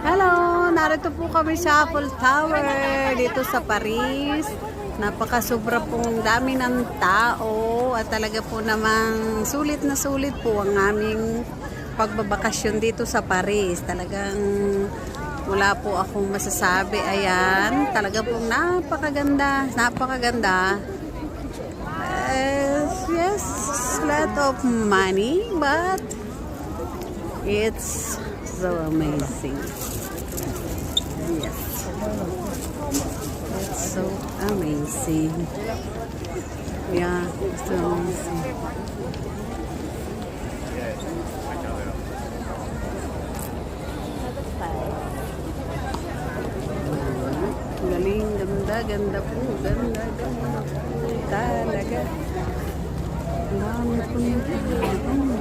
Hello! Narito po kami sa Apple Tower dito sa Paris. Napaka-sobra pong dami ng tao at talaga po namang sulit na sulit po ang aming pagbabakasyon dito sa Paris. Talagang wala po akong masasabi. Ayan, talaga pong napakaganda. Napakaganda. Yes, lot of money, but it's so amazing. Yes. It's so amazing. Yeah, it's so amazing. Galing, ganda, ganda po. Ganda, ganda po. Talaga. Ang dami po nito.